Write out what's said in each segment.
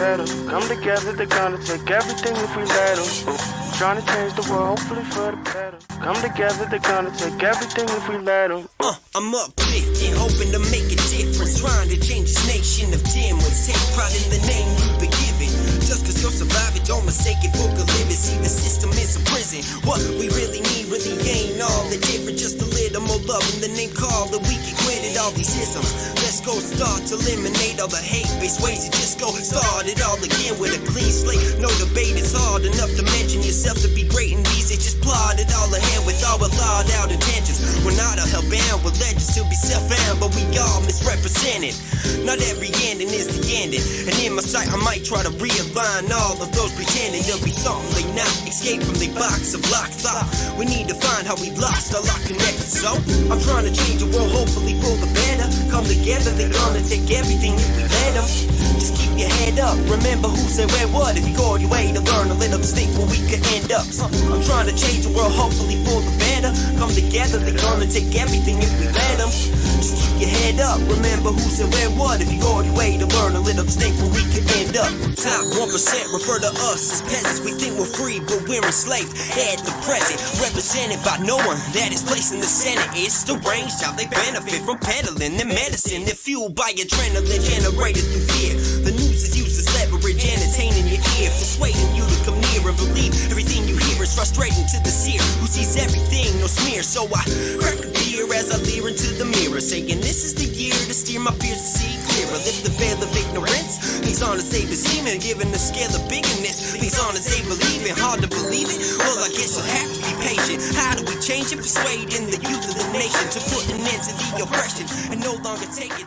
better. Come together, they're gonna take everything if we let them. Trying to change the world, hopefully for the better. Come together, they're gonna take everything if we let them. I'm uplifted, hoping to make a difference. Trying to change this nation of dimwits. Take pride in the name you've been given. Just cause you're surviving, don't mistake it for good living. See, the system is a prison. What we really need really ain't all that different. Just a little more love in the name call that we can quit it, all these isms. Let's go start to eliminate all the hate-based ways. And just go start it all again with a clean slate. No debate, it's hard enough to mention yourself to be great in these. They just plot it all ahead with all allowed out intentions. We're not all hellbound, we're legends to be self-found, but we all misrepresented. Not every ending is the ending. And in my sight, I might try to realign all of those pretending to be something they not. Escape from the box of locked thought. We need to find how we lost all our connections. So I'm trying to change the world, hopefully for the better. Come together, they're gonna take everything if we let them. Just keep your head up, remember who said where what. If you go your way to learn, let them think where we could end up. I'm trying to change the world, hopefully for the better. Come together, they're gonna take everything if we let them. Just keep your head up, remember who said where what. If you go your way to learn, let them think where we could end up. Top 1% refer to us as peasants. We think we're free, but we're enslaved at the present. Represented by no one that is placed in the Senate. It's deranged how they benefit from peddling their medicine. They're fueled by adrenaline generated through fear. The news is used as leverage, entertaining your ear, persuading you to come near and believe everything you hear is frustrating to the seer who sees everything, no smear. So I crack a beer as I leer into the mirror, saying this is the year to steer my fears to see clearer. Lift the veil of ignorance. These honors they deceive, given the scale of bigness. These honors they believe in, hard to believe it. Well, I guess you'll have to be patient. How do we change it? Persuading the youth of the nation to put an end to the oppression and no longer take it.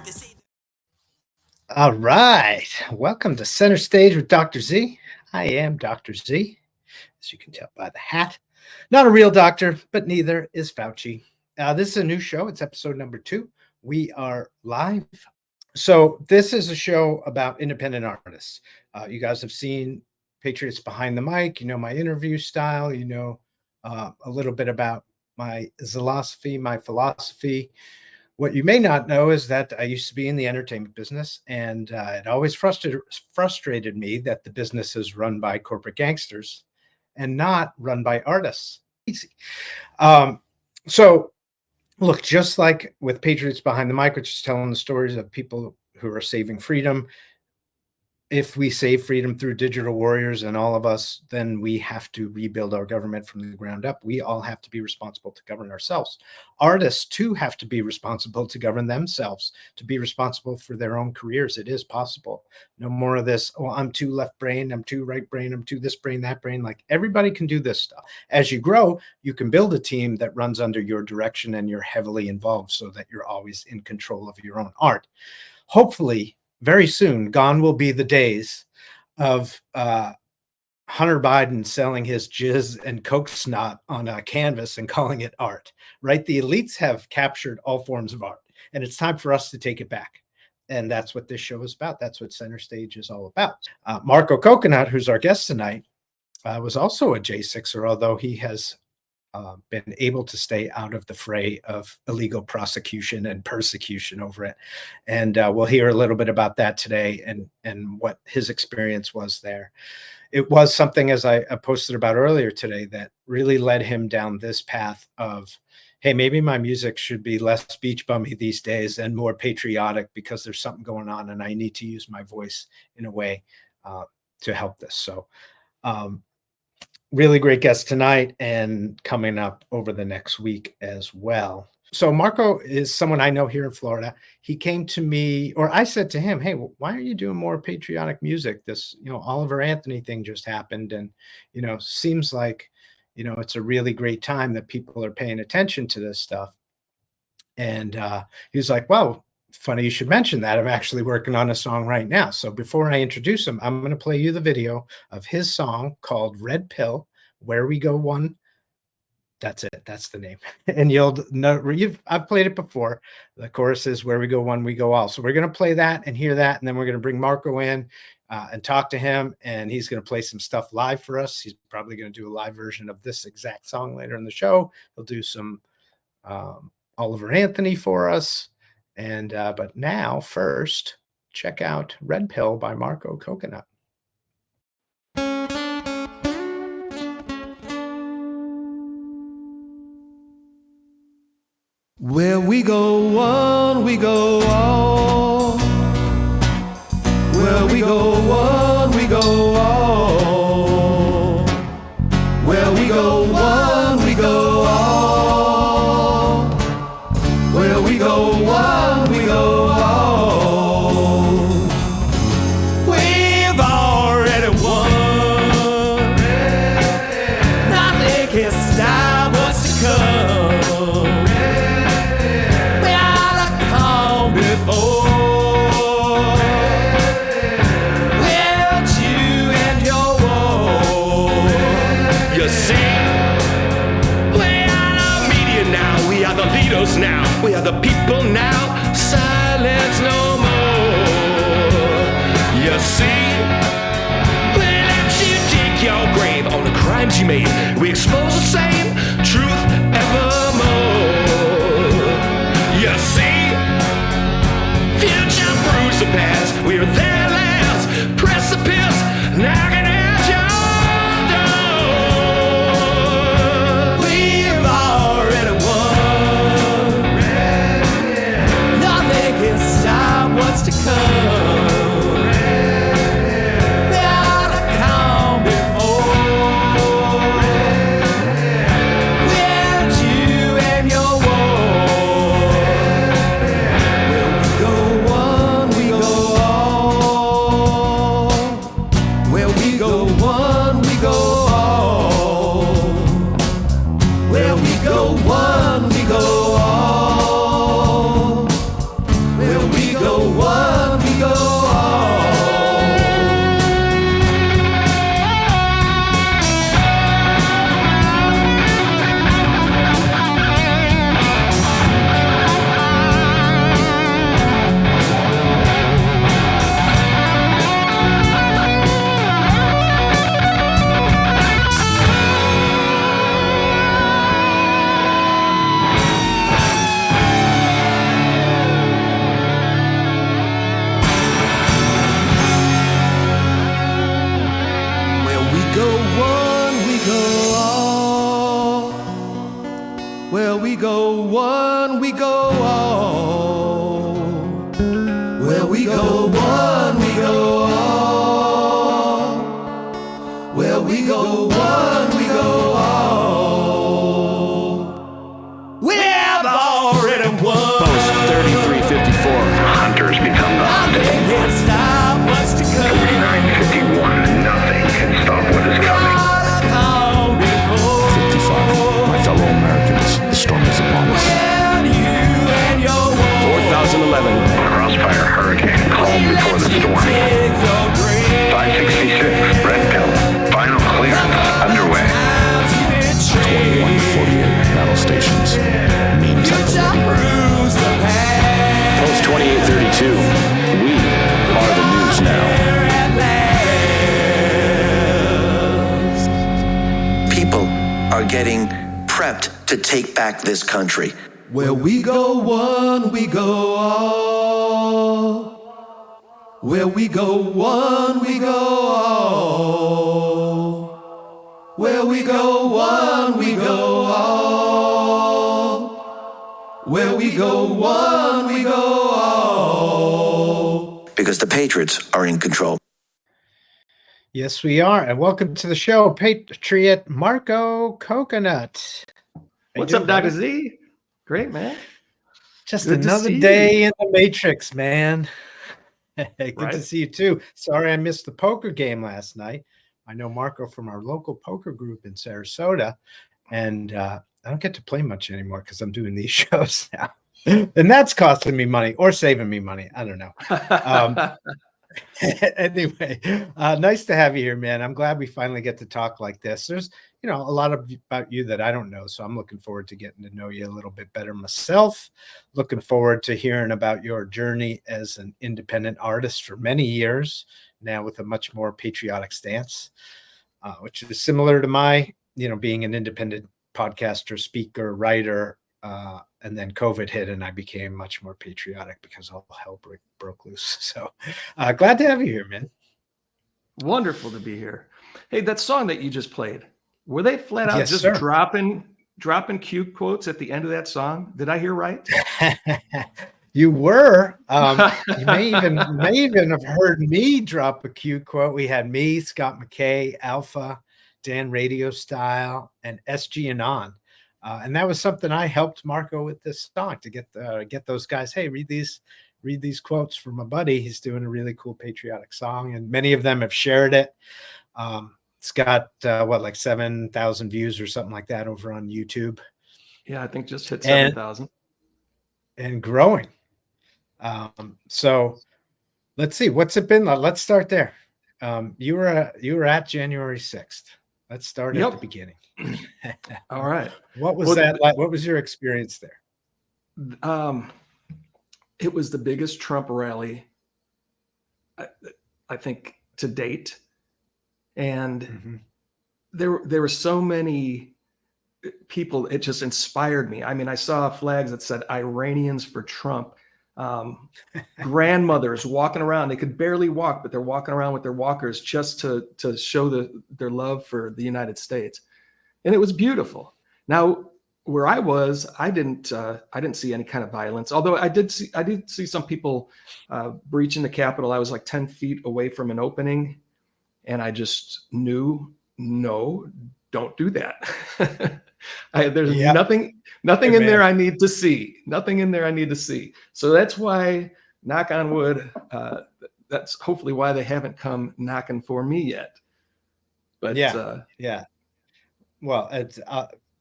All right. Welcome to Center Stage with Dr. Z. I am Dr. Z, as you can tell by the hat. Not a real doctor, but neither is Fauci. This is a new show. It's episode number 2. We are live. So this is a show about independent artists. You guys have seen Patriots Behind the Mic. You know my interview style. You know a little bit about my philosophy, What you may not know is that I used to be in the entertainment business, and it always frustrated me that the business is run by corporate gangsters and not run by artists. Easy. So look, just like with Patriots Behind the Mic, which is telling the stories of people who are saving freedom, if we save freedom through digital warriors and all of us, then we have to rebuild our government from the ground up. We all have to be responsible to govern ourselves. Artists, too, have to be responsible to govern themselves, to be responsible for their own careers. It is possible. No more of this, oh, I'm too left brain, I'm too right brain, I'm too this brain, that brain. Like, everybody can do this stuff. As you grow, you can build a team that runs under your direction and you're heavily involved so that you're always in control of your own art. Hopefully, very soon, gone will be the days of Hunter Biden selling his jizz and coke snot on a canvas and calling it art, right? The elites have captured all forms of art, and it's time for us to take it back. And that's what this show is about. That's what Center Stage is all about. Marko Coconut, who's our guest tonight, was also a J6er, although he has been able to stay out of the fray of illegal prosecution and persecution over it. And we'll hear a little bit about that today and what his experience was there. It was something, as I posted about earlier today, that really led him down this path of, hey, maybe my music should be less beach bummy these days and more patriotic because there's something going on and I need to use my voice in a way to help this. So really great guest tonight and coming up over the next week as well. So Marko is someone I know here in Florida. He came to me, or I said to him, hey, why aren't you doing more patriotic music? This, Oliver Anthony thing just happened. And, seems like, it's a really great time that people are paying attention to this stuff. And he was like, well, funny you should mention that. I'm actually working on a song right now. So before I introduce him, I'm going to play you the video of his song called Red Pill, Where We Go One. That's it. That's the name. And you'll know, I've played it before. The chorus is Where We Go One, We Go All. So we're going to play that and hear that. And then we're going to bring Marko in and talk to him. And he's going to play some stuff live for us. He's probably going to do a live version of this exact song later in the show. He'll do some Oliver Anthony for us. And but now, first, check out Red Pill by Marko Coconut. Where we go on, we go on. Where we go on, we go on. Where we go on, we go on. Where we go on, we go on. We've already won. Nothing can stop what's to come. We ought to come before. With you and your war. You see, we are the media now. We are the leaders now. We are the people now. Silence no more. You see, we let you dig your grave on the crimes you made. We expose the same truth evermore. You see, future proves the past. We're their last precipice, knocking at your door. We've already won. Nothing can stop what's to come. We ought to come before. With you and your war. Where we go on, we go on. Where we go on, we go on. Where we go on, we go on. Where we go on, we go on. Where we go on, we go on. Where we go on, we go on. Where we go on, we go on. Where we go on, we go on. We have already won. Post 3354. Hunters become the hunted. Nothing can stop what's to come. 4951. Nothing can stop what is coming. 55. My fellow Americans, the storm is upon us. 4011. Crossfire hurricane. Calm before the storm. 566. Red pill. Final clearance underway. 2148. Battle stations. Memes at the ready. Post 2832. We are the news now. People are getting prepped to take back this country. Where we go on, we go on. Where we go on, we go on. Where we go on, we go on. Where we go on, we go on. Because the Patriots are in control. Yes, we are. And welcome to the show, Patriot Marko Coconut. How you What's up, doing, Dr. buddy? Z? Great, man. Just Good to another see day you. in the Matrix, man. Good to Right. see you too. Sorry I missed the poker game last night. I know Marko from our local poker group in Sarasota, and I don't get to play much anymore because I'm doing these shows now. And that's costing me money or saving me money. I don't know. Anyway, nice to have you here, man. I'm glad we finally get to talk like this. There's, a lot about you that I don't know, so I'm looking forward to getting to know you a little bit better myself. Looking forward to hearing about your journey as an independent artist for many years, now with a much more patriotic stance, which is similar to my, being an independent podcaster, speaker, writer, and then COVID hit and I became much more patriotic because all hell broke loose. So glad to have you here, man. Wonderful to be here. Hey, that song that you just played, were they flat out Yes, just sir. dropping dropping cute quotes at the end of that song? Did I hear right? You were. You may even have heard me drop a cute quote. We had me, Scott McKay, Alpha, Dan Radio Style, and SG and On. And that was something I helped Marko with this song to get those guys. Hey, read these quotes from my buddy. He's doing a really cool patriotic song, and many of them have shared it. It's got like 7,000 views or something like that over on YouTube. Yeah, I think just hit 7,000 and growing. So let's see, what's it been like? Let's start there. You were at January 6th. Let's start at the beginning. All right. What was that like? What was your experience there? It was the biggest Trump rally, I think, to date. And there were so many people. It just inspired me. I mean, I saw flags that said Iranians for Trump. Grandmothers walking around. They could barely walk, but they're walking around with their walkers just to show their love for the United States. And it was beautiful. Now, where I was, I didn't see any kind of violence. Although I did see some people breaching the Capitol. I was like 10 feet away from an opening, and I just knew, no, don't do that. There's nothing in there I need to see. Nothing in there I need to see. So that's why, knock on wood, that's hopefully why they haven't come knocking for me yet. But yeah. Well, it's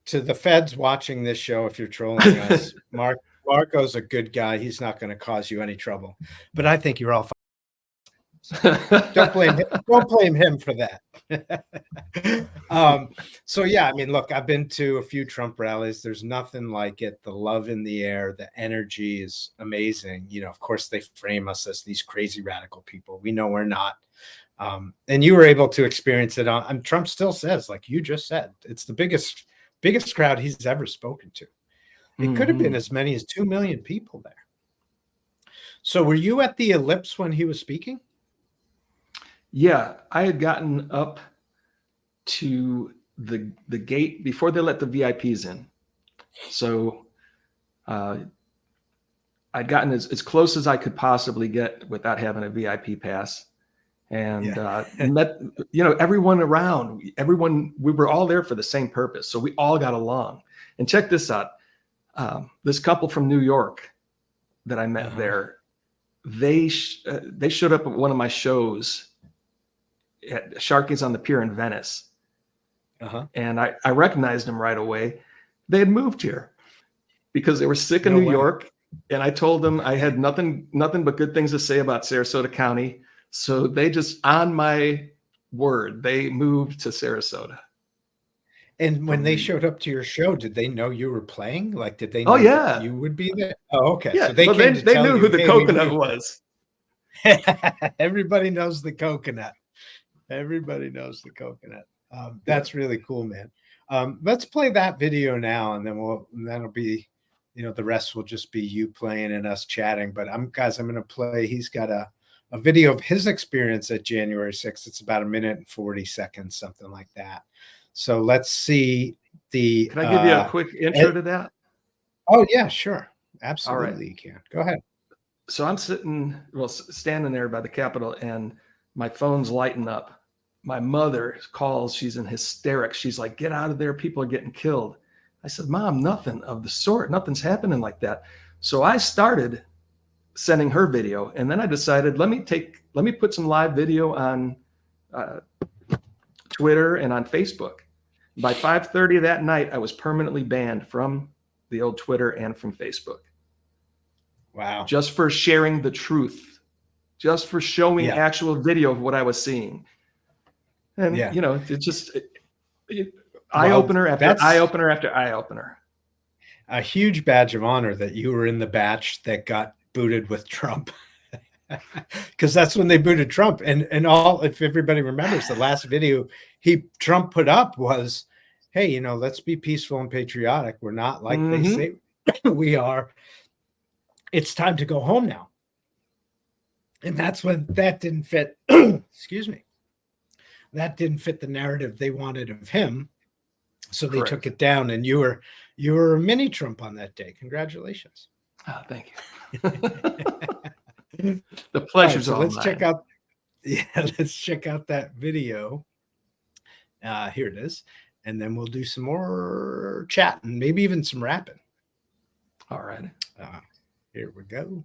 to the feds watching this show, if you're trolling us, Marko's a good guy. He's not going to cause you any trouble. But I think you're all fine. Don't blame him for that. So yeah, I mean, look, I've been to a few Trump rallies. There's nothing like it. The love in the air, the energy is amazing. You know, of course they frame us as these crazy radical people. We know we're not. And you were able to experience it on, Trump still says, like you just said, it's the biggest crowd he's ever spoken to. It could have been as many as 2 million people there. So were you at the Ellipse when he was speaking? Yeah, I had gotten up to the gate before they let the VIPs in. So I'd gotten as close as I could possibly get without having a VIP pass. And met, everyone around, we were all there for the same purpose. So we all got along. And check this out. This couple from New York that I met there, they showed up at one of my shows at Sharky's on the Pier in Venice. And I recognized them right away. They had moved here because they were sick of New York. And I told them I had nothing but good things to say about Sarasota County. So they just, on my word, they moved to Sarasota. And when they showed up to your show, did they know you were playing? Like, did they know you would be there? Oh, okay. Yeah. So they knew who the Coconut was. Everybody knows the Coconut. Everybody knows the Coconut. That's really cool, man. Let's play that video now, and then that'll be, the rest will just be you playing and us chatting. But I'm going to play. He's got a video of his experience at January 6th. It's about 1 minute and 40 seconds, something like that. So let's see the. Can I give you a quick intro to that? Oh yeah, sure, absolutely. All right. You can go ahead. So I'm standing there by the Capitol, and my phone's lighting up. My mother calls. She's in hysterics. She's like, "Get out of there! People are getting killed." I said, "Mom, nothing of the sort. Nothing's happening like that." So I started sending her video, and then I decided, let me put some live video on Twitter and on Facebook. By 5:30 that night, I was permanently banned from the old Twitter and from Facebook. Wow. Just for sharing the truth, just for showing actual video of what I was seeing. And, it's just eye-opener after eye-opener after eye-opener. A huge badge of honor that you were in the batch that got booted with Trump. Because that's when they booted Trump. And all, if everybody remembers, the last video Trump put up was, hey, let's be peaceful and patriotic. We're not like they say we are. It's time to go home now. And that's when that didn't fit. Excuse me. That didn't fit the narrative they wanted of him. So they took Correct. it down, and you were a mini Trump on that day. Congratulations. Oh, thank you. The All right, pleasure's so all let's mine. check out let's check out that video. Here it is. And then we'll do some more chatting, maybe even some rapping. All right. Here we go.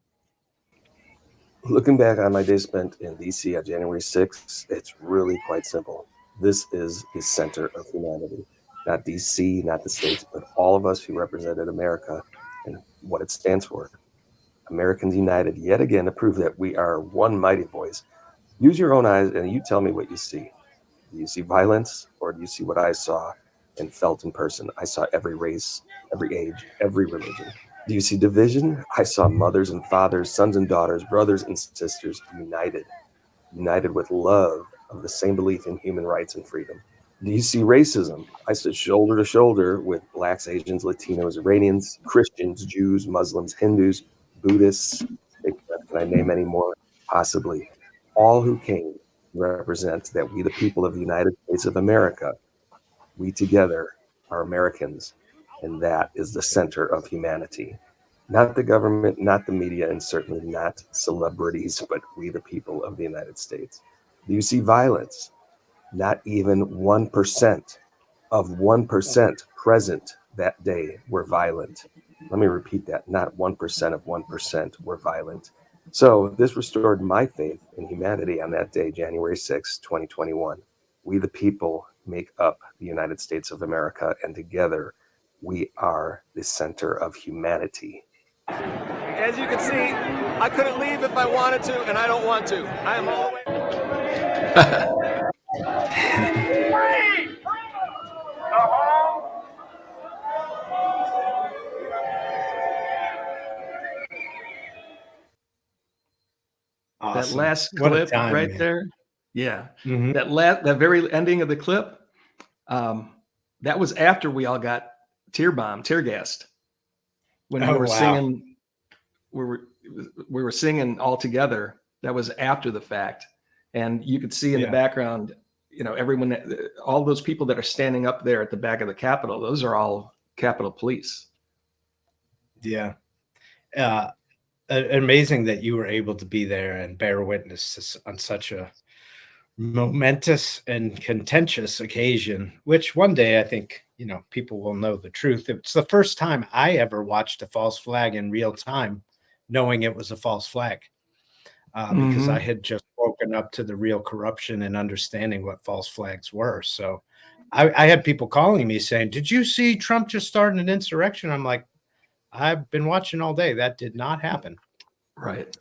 Looking back on my day spent in DC on January 6th, it's really quite simple. This is the center of humanity. Not DC, not the States, but all of us who represented America and what it stands for. Americans United, yet again, to prove that we are one mighty voice. Use your own eyes and you tell me what you see. Do you see violence, or do you see what I saw and felt in person? I saw every race, every age, every religion. Do you see division? I saw mothers and fathers, sons and daughters, brothers and sisters united with love of the same belief in human rights and freedom. Do you see racism? I stood shoulder to shoulder with Blacks, Asians, Latinos, Iranians, Christians, Jews, Muslims, Hindus, Buddhists. Can I name any more? Possibly. All who came represent that we, the people of the United States of America, we together are Americans, and that is the center of humanity. Not the government, not the media, and certainly not celebrities, but we, the people of the United States. Do you see violence? Not even 1% of 1% present that day were violent. Let me repeat that. Not 1% of 1% were violent. So this restored my faith in humanity on that day, January 6, 2021. We, the people, make up the United States of America, and together we are the center of humanity. As you can see, I couldn't leave if I wanted to, and I don't want to. I am all Awesome. That last What a clip time, right man. there. Yeah. Mhm. That very ending of the clip, that was after we all got tear gassed. When we Oh, were wow. singing, we were singing all together. That was after the fact. And you could see in the background, everyone, all those people that are standing up there at the back of the Capitol, those are all Capitol Police. Yeah. Amazing that you were able to be there and bear witness on such a momentous and contentious occasion, which one day I think, people will know the truth. It's the first time I ever watched a false flag in real time, knowing it was a false flag, because I had just woken up to the real corruption and understanding what false flags were. So I had people calling me saying, "Did you see Trump just started an insurrection?" I'm like, "I've been watching all day. That did not happen." Right.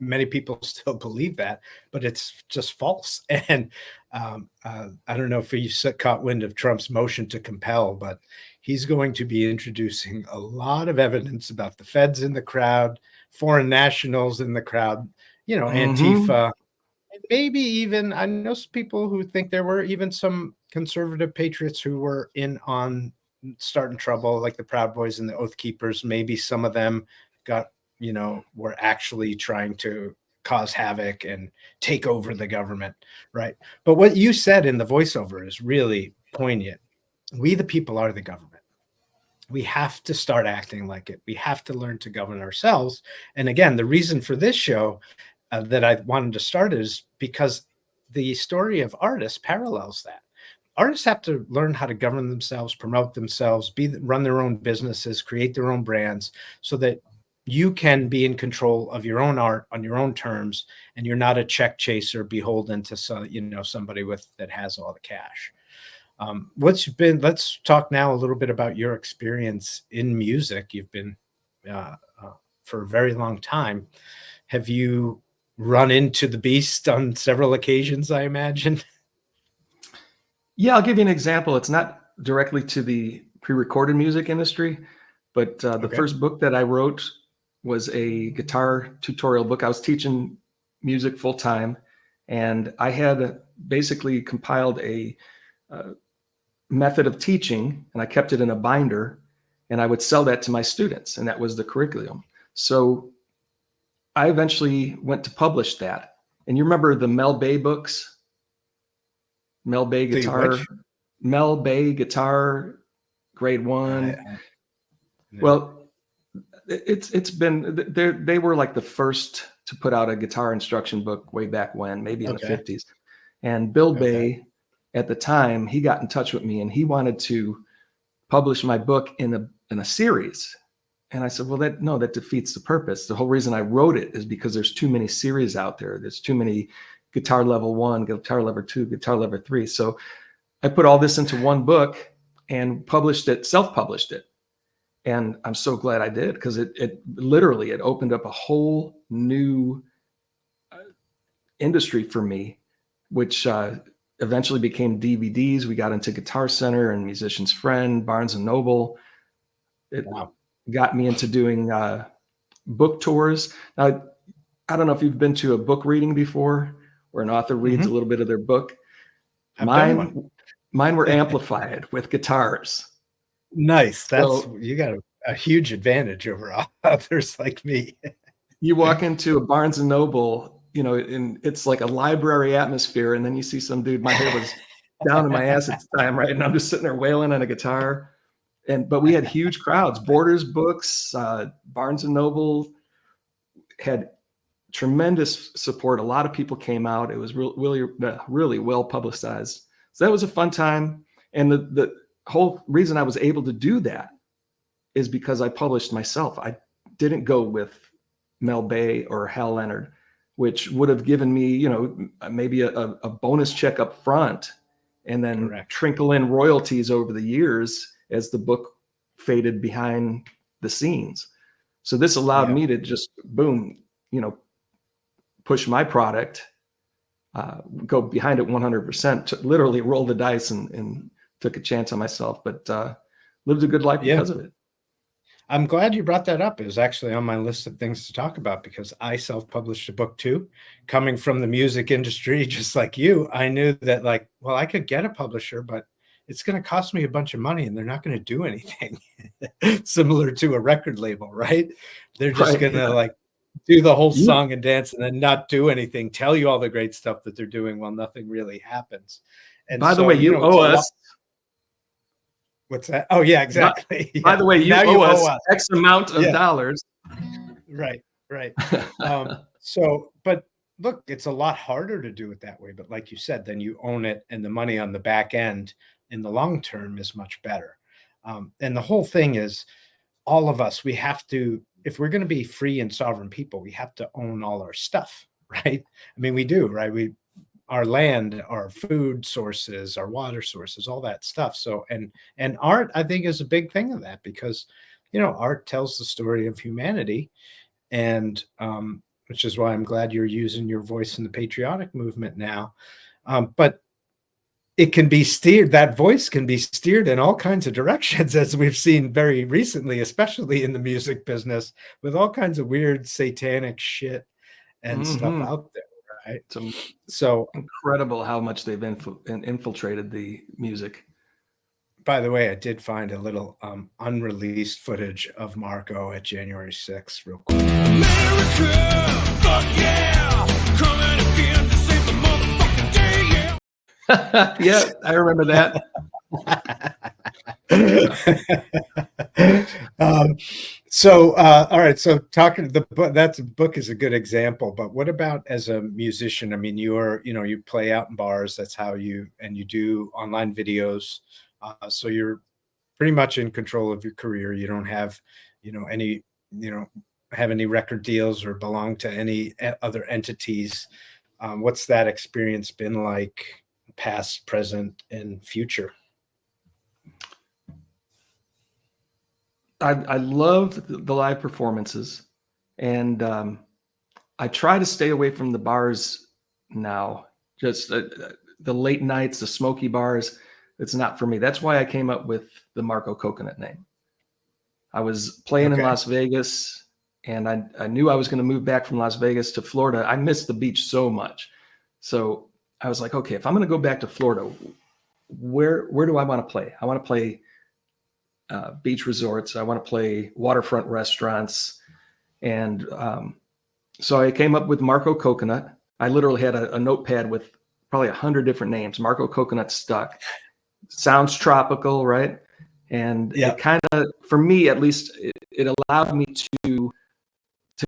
Many people still believe that, but it's just false. And I don't know if you caught wind of Trump's motion to compel, but he's going to be introducing a lot of evidence about the feds in the crowd, foreign nationals in the crowd, Antifa, and maybe even, I know some people who think there were even some conservative patriots who were in on starting trouble, like the Proud Boys and the Oath Keepers. Maybe some of them were actually trying to cause havoc and take over the government, right? But what you said in the voiceover is really poignant. We, the people, are the government. We have to start acting like it. We have to learn to govern ourselves. And again, the reason for this show that I wanted to start is because the story of artists parallels that. Artists have to learn how to govern themselves, promote themselves, run their own businesses, create their own brands, so that you can be in control of your own art on your own terms, and you're not a check chaser beholden to somebody that has all the cash. Let's talk now a little bit about your experience in music. You've been for a very long time. Have you run into the beast on several occasions, I imagine? Yeah, I'll give you an example. It's not directly to the pre-recorded music industry, but the first book that I wrote was a guitar tutorial book. I was teaching music full time, and I had basically compiled a method of teaching, and I kept it in a binder, and I would sell that to my students, and that was the curriculum. So I eventually went to publish that. And you remember the Mel Bay books? Mel Bay guitar. Mel Bay guitar, grade 1. Well, it's been they were like the first to put out a guitar instruction book way back when, maybe in the 50s. And Bill Bay, at the time, he got in touch with me and he wanted to publish my book in a series. And I said, well, that defeats the purpose. The whole reason I wrote it is because there's too many series out there. There's too many guitar level 1, guitar level 2, guitar level 3. So I put all this into one book and self-published it. And I'm so glad I did, because it literally opened up a whole new industry for me, which eventually became DVDs. We got into Guitar Center and Musician's Friend, Barnes and Noble. It got me into doing book tours. Now, I don't know if you've been to a book reading before, where an author reads a little bit of their book. Mine were amplified with guitars. Nice. You got a huge advantage over others like me. You walk into a Barnes and Noble, and it's like a library atmosphere, and then you see some dude. My hair was down in my ass at the time, right? And I'm just sitting there wailing on a guitar. But we had huge crowds. Borders Books, Barnes and Noble had tremendous support. A lot of people came out. It was really well publicized. So that was a fun time. And the whole reason I was able to do that is because I published myself. I didn't go with Mel Bay or Hal Leonard, which would have given me, maybe a bonus check up front, and then trickle in royalties over the years as the book faded behind the scenes. So this allowed me to just boom, push my product, go behind it 100%, to literally roll the dice and took a chance on myself, but lived a good life because of it. I'm glad you brought that up. It was actually on my list of things to talk about, because I self-published a book too. Coming from the music industry, just like you, I knew that I could get a publisher, but it's going to cost me a bunch of money and they're not going to do anything. Similar to a record label, right? They're just going to do the whole song and dance and then not do anything, tell you all the great stuff that they're doing while nothing really happens. And by the way, you owe us. What's that? Oh yeah, exactly. By the way, you owe us X amount of dollars. Right. But look, it's a lot harder to do it that way. But like you said, then you own it, and the money on the back end in the long term is much better. And the whole thing is, all of us, we have to, if we're going to be free and sovereign people, we have to own all our stuff, right? I mean, we do, right? Our land, our food sources, our water sources, all that stuff. So, and art, I think, is a big thing of that, because, art tells the story of humanity, and which is why I'm glad you're using your voice in the patriotic movement now. But it can be steered, that voice can be steered in all kinds of directions, as we've seen very recently, especially in the music business, with all kinds of weird satanic shit and stuff out there. Right. So incredible how much they've infiltrated the music. By the way, I did find a little unreleased footage of Marko at January 6th, real quick. America, fuck yeah, coming again to save the motherfucking day, yeah. Yeah, I remember that. All right. So talking to the book, that book is a good example, but what about as a musician? I mean, you play out in bars. That's how you do online videos. So you're pretty much in control of your career. You don't have, have any record deals or belong to any other entities. What's that experience been like, past, present, and future? I love the live performances, and I try to stay away from the bars now. Just the late nights, the smoky bars. It's not for me. That's why I came up with the Marko Coconut name. I was playing in Las Vegas, and I knew I was going to move back from Las Vegas to Florida. I missed the beach so much. So I was like, okay, if I'm going to go back to Florida, where do I want to play? I want to play beach resorts. I want to play waterfront restaurants. And so I came up with Marko Coconut. I literally had a notepad with probably 100 different names. Marko Coconut stuck. sounds tropical, right? And it kind of, for me at least, it allowed me to go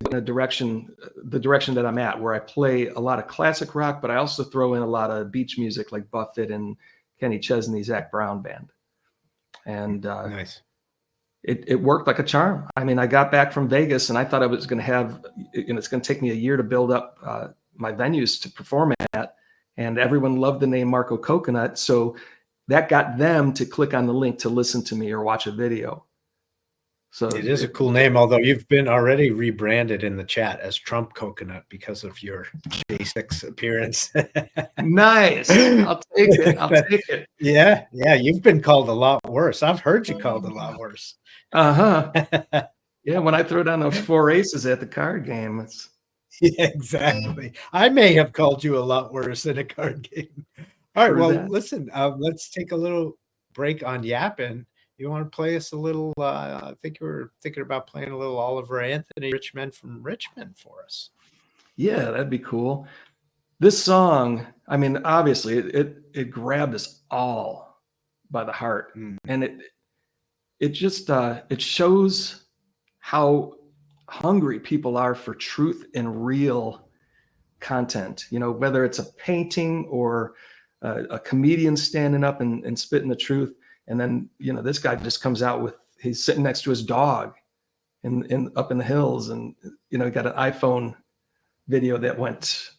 in the direction that I'm at, where I play a lot of classic rock, but I also throw in a lot of beach music like Buffett and Kenny Chesney's Zac Brown band. And nice. It worked like a charm. I mean, I got back from Vegas and I thought I was going to have, it's going to take me a year to build up my venues to perform at. And everyone loved the name Marko Coconut. So that got them to click on the link to listen to me or watch a video. So it is a cool name, although you've been already rebranded in the chat as Trump Coconut because of your J6 appearance. Nice. I'll take it. I'll take it. Yeah. You've been called a lot worse. I've heard you called a lot worse. Yeah, when I throw down those 4 aces at the card game, it's exactly. I may have called you a lot worse in a card game. All right. Well, listen, let's take a little break on yapping. You want to play us a little, I think you were thinking about playing a little Oliver Anthony, Rich Men from Richmond for us. Yeah, that'd be cool. This song, I mean, obviously it grabbed us all by the heart. And it just, it shows how hungry people are for truth and real content, you know, whether it's a painting or a comedian standing up and spitting the truth. And then, you know, this guy just comes out with, he's sitting next to his dog in up in the hills, and, you know, got an iPhone video that went,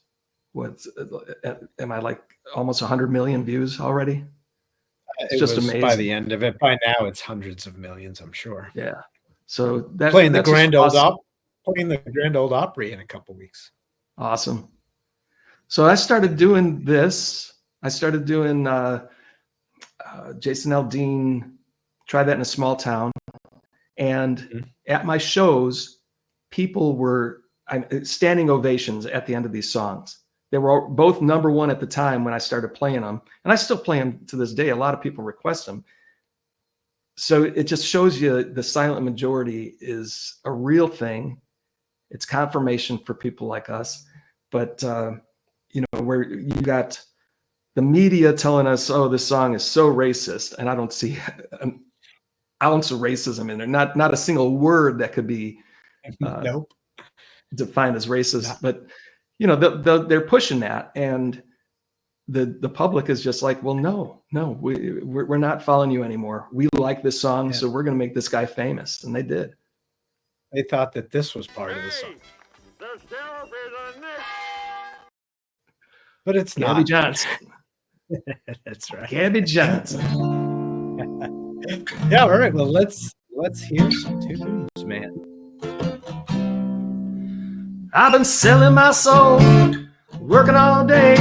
am I like almost 100 million views already? It's just amazing. By the end of it, by now it's hundreds of millions, I'm sure. Yeah. So that's playing the Grand Old awesome. Playing the Grand Old Opry in a couple weeks. Awesome. So I started doing this. I started doing Jason Aldean, Try That in a Small Town. And at my shows, people were standing ovations at the end of these songs. They were both #1 at the time when I started playing them. And I still play them to this day. A lot of people request them. So it just shows you the silent majority is a real thing. It's confirmation for people like us. But, you know, where you got the media telling us, oh, this song is so racist, and I don't see an ounce of racism in there. Not a single word that could be defined as racist. But, you know, they're pushing that, and the public is just like, well, no, we're not following you anymore. We like this song, so we're going to make this guy famous, and they did. They thought that this was part of the song. But it's Gabby not. Johnson. That's right. Gabby Johnson. Yeah, all right. Well, let's hear some tunes, man. I've been selling my soul, working all day,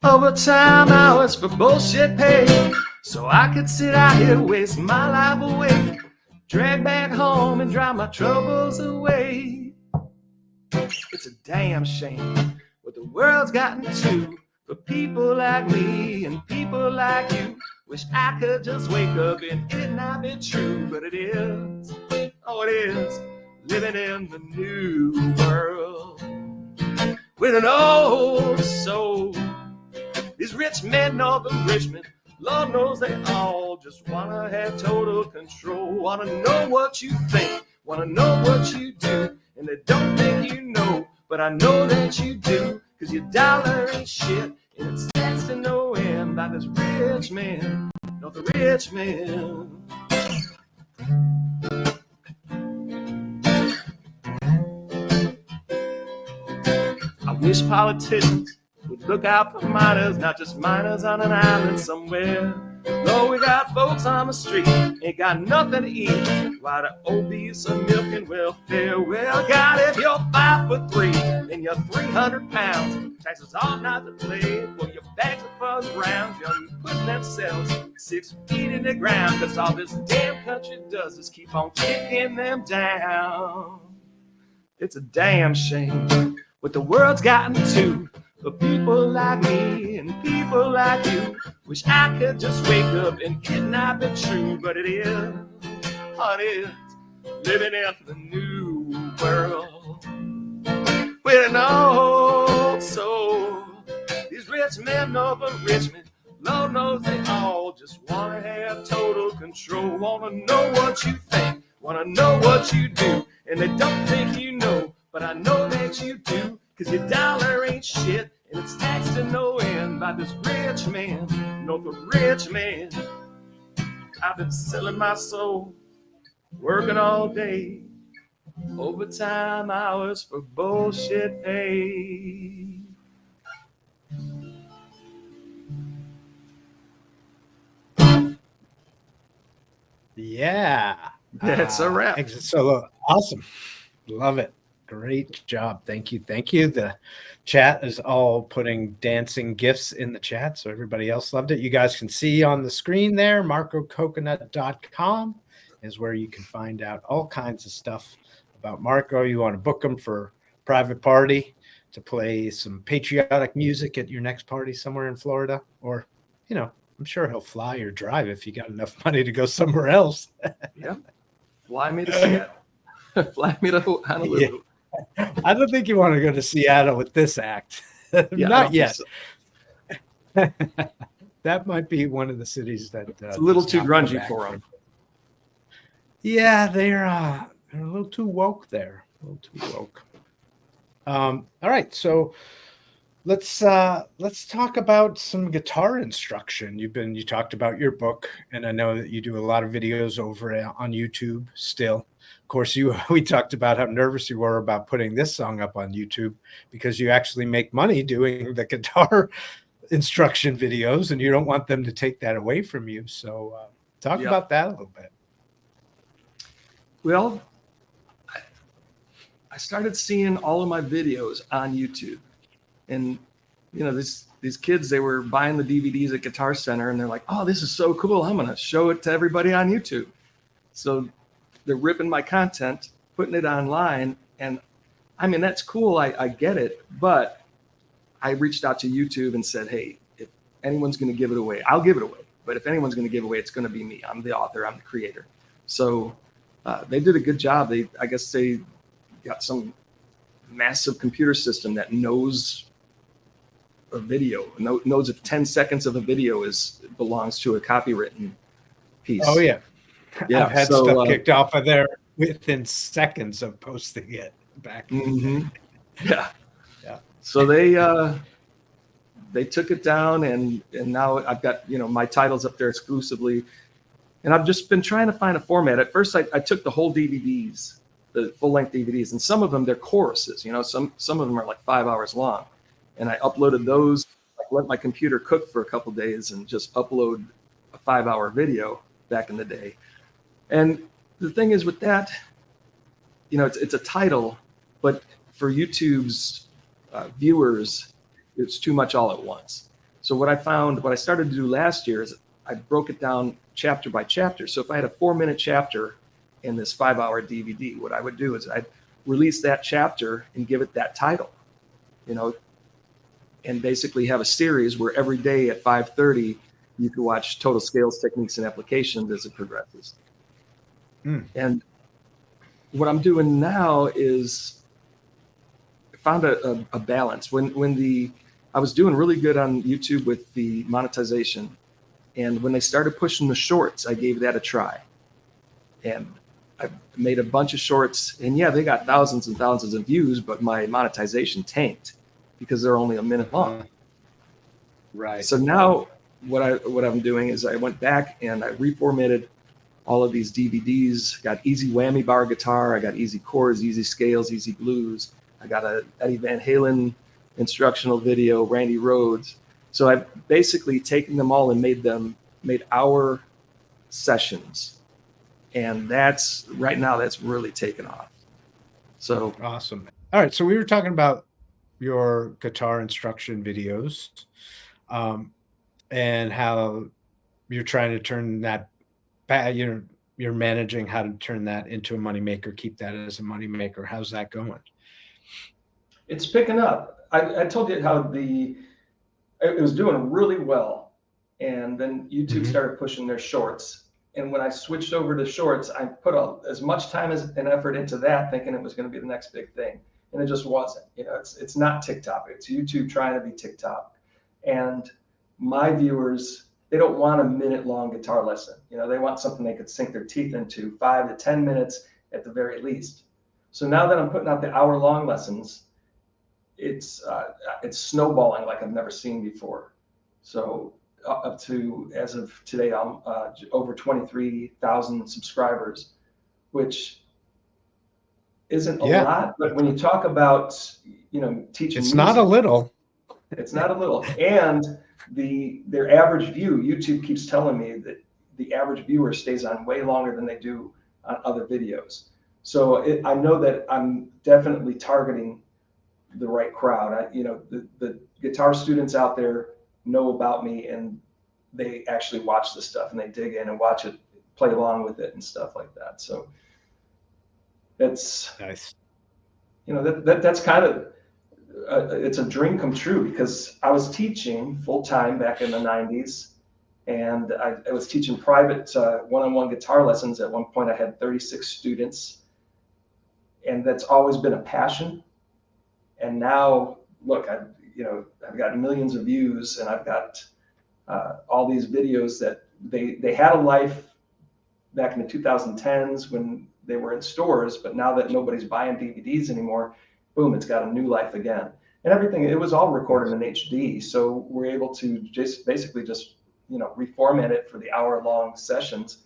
overtime hours for bullshit pay, so I could sit out here, waste my life away, drag back home and drive my troubles away. It's a damn shame what the world's gotten to. For people like me and people like you, wish I could just wake up and it not be true, but it is, oh it is, living in the new world with an old soul. These rich men north of Richmond, Lord knows they all just wanna have total control, wanna know what you think, wanna know what you do, and they don't think you know, but I know that you do. 'Cause your dollar ain't shit, and it's taxed to no end by this rich man, not the rich man. I wish politicians would look out for minors, not just minors on an island somewhere. Though we got folks on the street, ain't got nothing to eat. Why the obese are milking welfare? Well, God, if you're 5'3" and you're 300 pounds, taxes ought not to play. For your bags of fuzz rounds, you're putting themselves 6 feet in the ground. 'Cause all this damn country does is keep on kicking them down. It's a damn shame what the world's gotten to. For people like me and people like you, wish I could just wake up and it not be true, but it is, oh, it is, living in the new world with an old soul. These rich men north of Richmond, Lord knows they all just wanna have total control. Wanna know what you think, wanna know what you do. And they don't think you know, but I know that you do. 'Cause your dollar ain't shit, and it's taxed to no end by this rich man, Norfolk rich man. I've been selling my soul, working all day, overtime hours for bullshit pay. Yeah. That's a wrap. Exit solo. Awesome. Love it. Great job. Thank you. Thank you. The chat is all putting dancing gifs in the chat, so everybody else loved it. You guys can see on the screen there, markococonut.com is where you can find out all kinds of stuff about Marko. You want to book him for private party to play some patriotic music at your next party somewhere in Florida, or, you know, I'm sure he'll fly or drive if you got enough money to go somewhere else. Yep. Fly me to Seattle. Fly me to Honolulu. Yeah. I don't think you want to go to Seattle with this act. Yeah, Not yet. So. That might be one of the cities that it's a little too grungy for them. Yeah, they're a little too woke there. A little too woke. All right, so let's talk about some guitar instruction. You talked about your book, and I know that you do a lot of videos over on YouTube still. Of course, we talked about how nervous you were about putting this song up on YouTube because you actually make money doing the guitar instruction videos, and you don't want them to take that away from you. So talk about that a little bit. Well, I started seeing all of my videos on YouTube, and you know, these kids, they were buying the DVDs at Guitar Center, and they're like, "Oh, this is so cool! I'm gonna show it to everybody on YouTube." So they're ripping my content, putting it online, and I mean, that's cool. I get it, but I reached out to YouTube and said, "Hey, if anyone's going to give it away, I'll give it away. But if anyone's going to give away, it's going to be me. I'm the author. I'm the creator." So they did a good job. I guess they got some massive computer system that knows a video, knows if 10 seconds of a video belongs to a copywritten piece. Oh yeah. Yeah, I've had stuff kicked off of there within seconds of posting it back. Mm-hmm. Yeah. So they took it down, and now I've got, you know, my titles up there exclusively, and I've just been trying to find a format. At first, I took the whole DVDs, the full-length DVDs, and some of them, they're choruses. You know, some of them are like 5 hours long, and I uploaded those. Like, let my computer cook for a couple of days and just upload a 5-hour video back in the day. And the thing is with that, you know, it's a title, but for YouTube's viewers, it's too much all at once. So what I started to do last year is I broke it down chapter by chapter. So if I had a 4-minute chapter in this 5-hour DVD, what I would do is I'd release that chapter and give it that title, you know, and basically have a series where every day at 5:30 you can watch total scales, techniques, and applications as it progresses. And what I'm doing now is I found a balance. When I was doing really good on YouTube with the monetization, and when they started pushing the shorts, I gave that a try. And I made a bunch of shorts, and yeah, they got thousands and thousands of views, but my monetization tanked because they're only a minute long. Right. So now what I'm doing is I went back and I reformatted all of these DVDs. Got easy whammy bar guitar, I got easy chords, easy scales, easy blues. I got a Eddie Van Halen instructional video, Randy Rhoads. So I've basically taken them all and made our sessions. And that's right now, that's really taken off. So awesome. All right. So we were talking about your guitar instruction videos, and how you're trying to turn that back. You're managing how to turn that into a moneymaker, keep that as a moneymaker. How's that going? It's picking up. I told you how it was doing really well, and then YouTube started pushing their shorts. And when I switched over to shorts, I put as much time and effort into that, thinking it was going to be the next big thing, and it just wasn't. You know, it's not TikTok. It's YouTube trying to be TikTok, and my viewers, they don't want a minute-long guitar lesson. You know, they want something they could sink their teeth into, 5 to 10 minutes at the very least. So now that I'm putting out the hour-long lessons, it's snowballing like I've never seen before. So up to, as of today, I'm over 23,000 subscribers, which isn't a lot, but when you talk about, you know, teaching it's music, not a little. It's not a little. And their average view, YouTube keeps telling me that the average viewer stays on way longer than they do on other videos. So I know that I'm definitely targeting the right crowd. You know, the guitar students out there know about me, and they actually watch the stuff and they dig in and watch it, play along with it and stuff like that. So it's nice. You know, that's kind of it's a dream come true, because I was teaching full time back in the 90s, and I was teaching private one-on-one guitar lessons. At one point I had 36 students, and that's always been a passion. And now look, I've got millions of views, and I've got all these videos that they had a life back in the 2010s when they were in stores, but now that nobody's buying DVDs anymore, boom, it's got a new life again. And everything, it was all recorded in HD, so we're able to just basically just, you know, reformat it for the hour-long sessions,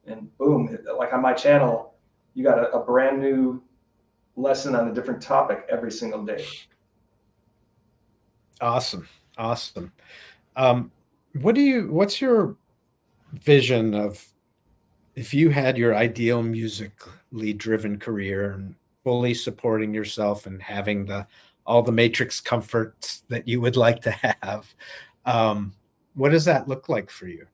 and boom, like on my channel, you got a brand new lesson on a different topic every single day. Awesome. What's your vision of, if you had your ideal musically driven career and fully supporting yourself and having all the matrix comforts that you would like to have, what does that look like for you?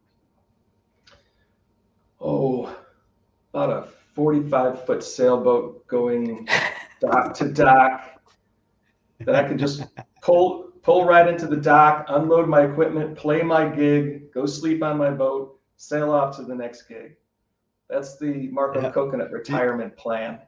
Oh, about a 45-foot sailboat going dock to dock that I could just pull right into the dock, unload my equipment, play my gig, go sleep on my boat, sail off to the next gig. That's the Marko Coconut retirement plan.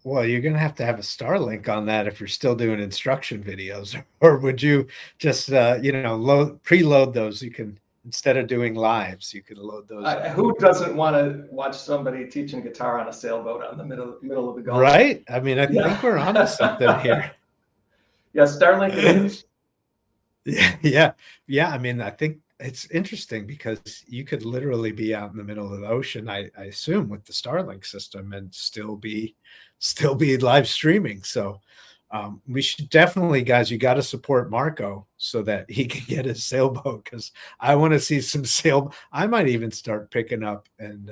Well, you're going to have a Starlink on that if you're still doing instruction videos, or would you just, preload those? You can, instead of doing lives, you could load those. Who doesn't want to watch somebody teaching guitar on a sailboat on the middle of the Gulf? Right. I mean, I think we're onto something here. Yeah, Starlink it is. Yeah. I mean, I think it's interesting because you could literally be out in the middle of the ocean, I assume, with the Starlink system, and still be live streaming. So we should definitely, guys, you got to support Marko so that he can get his sailboat, because I want to see some I might even start picking up and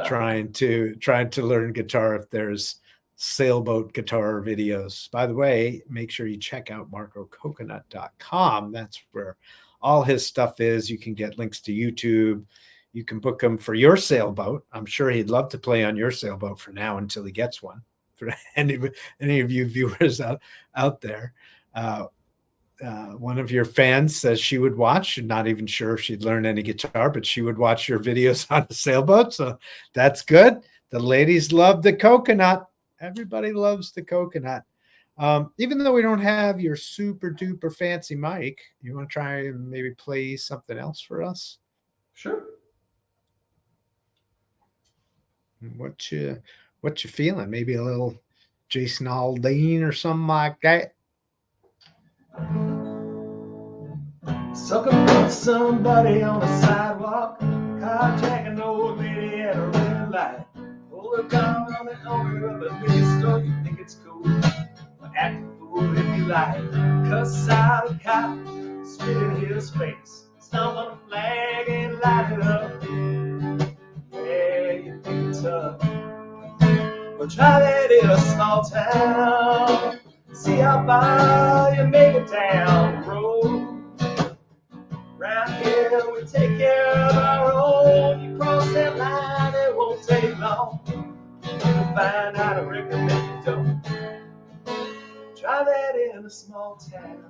trying to learn guitar if there's sailboat guitar videos. By the way, make sure you check out markococonut.com. That's where all his stuff is. You can get links to YouTube. You can book him for your sailboat. I'm sure he'd love to play on your sailboat for now until he gets one. For any of you viewers out there, one of your fans says she would watch. Not even sure if she'd learn any guitar, but she would watch your videos on the sailboat. So that's good. The ladies love the Coconut. Everybody loves the Coconut. Even though we don't have your super duper fancy mic, you want to try and maybe play something else for us? Sure. What you feeling? Maybe a little Jason Aldean or something like that. Sucking with somebody on the sidewalk, carjacking an old lady at a red light. Pull a gun on the owner of a liquor store. You think it's cool? Act a fool if you like. Cuss out a cop, spit in his face, stomp on a flag and light it up. Yeah, you think it's tough, but try that in a small town. See how far you make it down the road. Round here we take care of our own. You cross that line, it won't take long. You'll find out, I recommend you don't. Try that in a small town.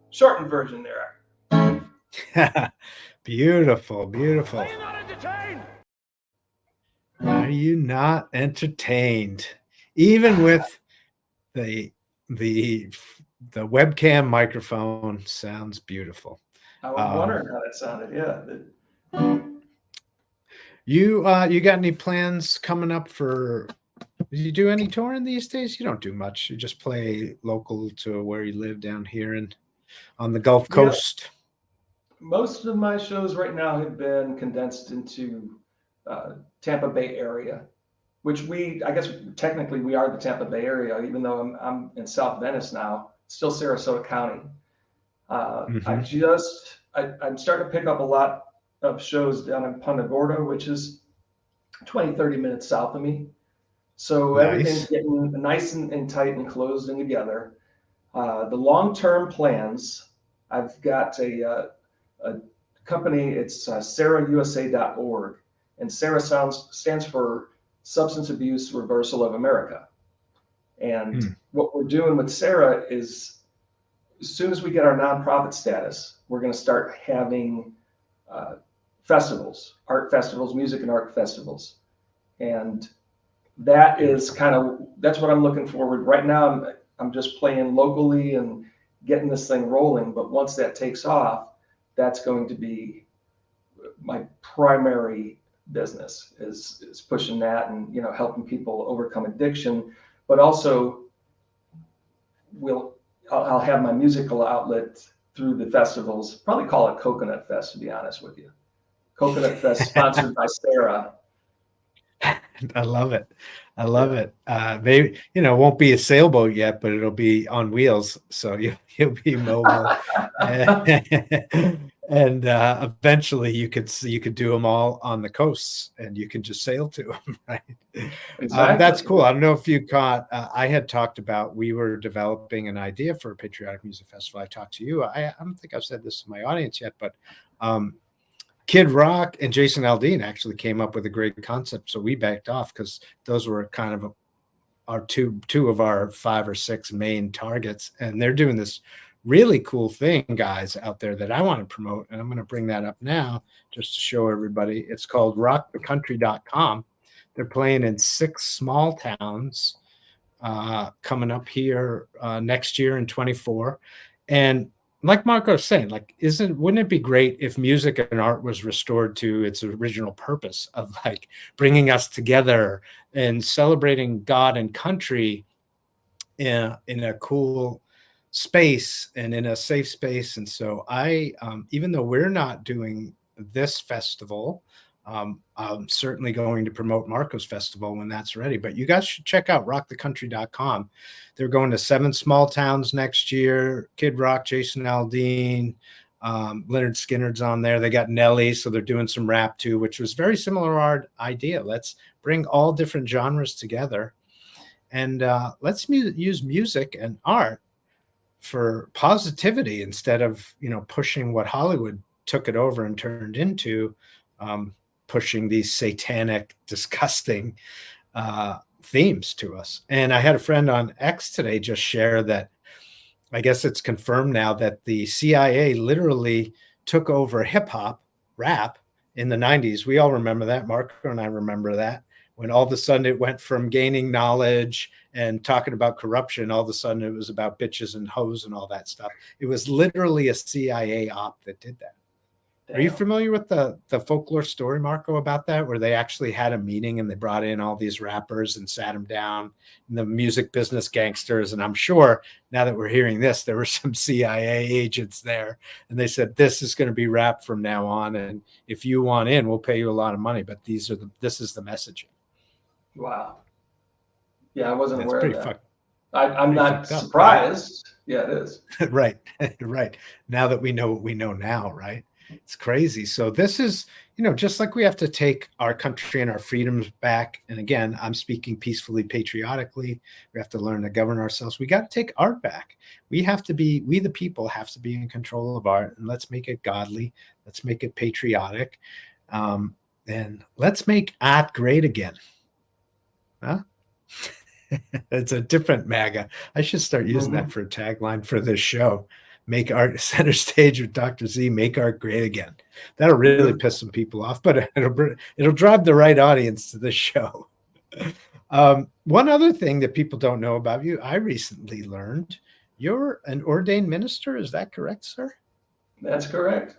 Shortened version there. Beautiful. Are you not entertained? Are you not entertained? Even with the the webcam microphone sounds beautiful. I was wondering how that sounded. Yeah. You got any plans coming up for? Do you do any touring these days? You don't do much. You just play local to where you live down here and on the Gulf Coast. Most of my shows right now have been condensed into Tampa Bay area, which I guess technically we are the Tampa Bay area, even though I'm in South Venice now, still Sarasota County. I'm starting to pick up a lot of shows down in Punta Gorda, which is 20, 30 minutes south of me. So everything's getting nice and tight and closed and together. The long-term plans, I've got a company, it's sarausa.org, and SARA stands for Substance Abuse Reversal of America. And what we're doing with SARA is, as soon as we get our nonprofit status, we're going to start having festivals, art festivals, music and art festivals. And that is that's what I'm looking forward. Right now, I'm just playing locally and getting this thing rolling. But once that takes off, that's going to be my primary business is pushing that and, helping people overcome addiction. But also I'll have my musical outlet through the festivals, probably call it Coconut Fest, to be honest with you. Coconut Fest sponsored by SARA. I love it. I love it. Maybe, it won't be a sailboat yet, but it'll be on wheels. So you'll be mobile. And eventually you could do them all on the coasts and you can just sail to them, right? Exactly. That's cool. I don't know if you caught, I had talked about, we were developing an idea for a patriotic music festival. I talked to you. I don't think I've said this to my audience yet, but Kid Rock and Jason Aldean actually came up with a great concept. So we backed off because those were kind of our two of our 5 or 6 main targets. And they're doing this really cool thing, guys, out there that I want to promote. And I'm going to bring that up now just to show everybody. It's called rockthecountry.com. They're playing in 6 small towns coming up here next year in 24. And like Marko was saying, wouldn't it be great if music and art was restored to its original purpose of bringing us together and celebrating God and country in a cool space and in a safe space? And so even though we're not doing this festival, I'm certainly going to promote Marko's festival when that's ready. But you guys should check out rockthecountry.com. They're going to 7 small towns next year. Kid Rock, Jason Aldean, Leonard Skinner's on there. They got Nelly, so they're doing some rap too, which was very similar to our idea. Let's bring all different genres together, and let's use music and art for positivity instead of pushing what Hollywood took it over and turned into, pushing these satanic, disgusting themes to us. And I had a friend on X today just share that I guess it's confirmed now that the CIA literally took over hip hop, rap in the 90s. We all remember that. Marko and I remember that. When all of a sudden it went from gaining knowledge and talking about corruption, all of a sudden it was about bitches and hoes and all that stuff. It was literally a CIA op that did that. Damn. Are you familiar with the folklore story, Marko, about that, where they actually had a meeting and they brought in all these rappers and sat them down, and the music business gangsters? And I'm sure now that we're hearing this, there were some CIA agents there, and they said, this is going to be rap from now on. And if you want in, we'll pay you a lot of money, but this is the messaging. Wow. Yeah, I wasn't aware of that. I'm pretty not surprised. Up, right? Yeah, it is. Right. Right. Now that we know what we know now, right? It's crazy. So this is, just like we have to take our country and our freedoms back. And again, I'm speaking peacefully, patriotically. We have to learn to govern ourselves. We got to take art back. We the people have to be in control of art, and let's make it godly. Let's make it patriotic. And let's make art great again. Huh? It's a different MAGA. I should start using that for a tagline for this show. Make art center stage with Dr. Z, make art great again. That'll really piss some people off, but it'll drive the right audience to this show. One other thing that people don't know about you, I recently learned you're an ordained minister. Is that correct, sir? That's correct.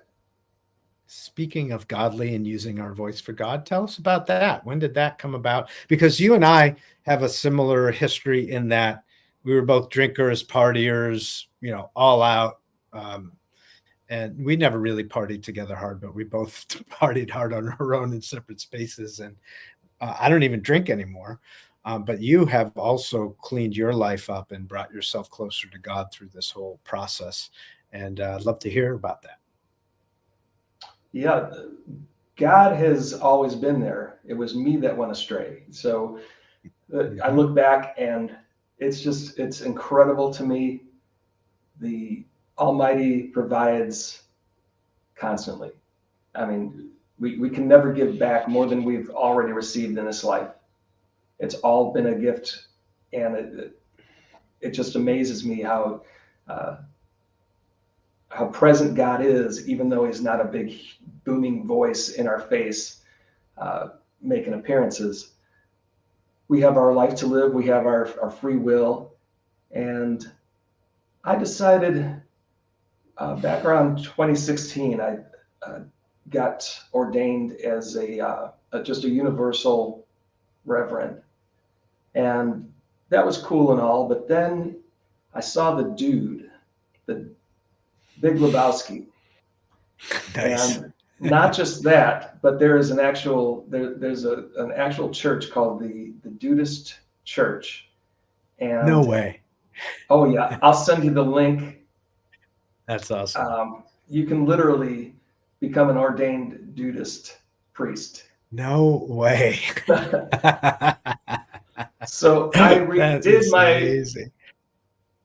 Speaking of godly and using our voice for God, tell us about that. When did that come about? Because you and I have a similar history in that we were both drinkers, partiers, all out. And we never really partied together hard, but we both partied hard on our own in separate spaces. And I don't even drink anymore. But you have also cleaned your life up and brought yourself closer to God through this whole process. And I'd love to hear about that. Yeah, God has always been there. It was me that went astray. So I look back and it's incredible to me. The Almighty provides constantly. I mean, we can never give back more than we've already received in this life. It's all been a gift, and it just amazes me how present God is, even though he's not a big booming voice in our face making appearances. We have our life to live. We have our free will. And I decided back around 2016, I got ordained as just a universal reverend. And that was cool and all, but then I saw the Big Lebowski. Nice. And not just that, but there's an actual church called the Dudist Church. And no way. Oh yeah, I'll send you the link. That's awesome. You can literally become an ordained Dudist priest. No way. So I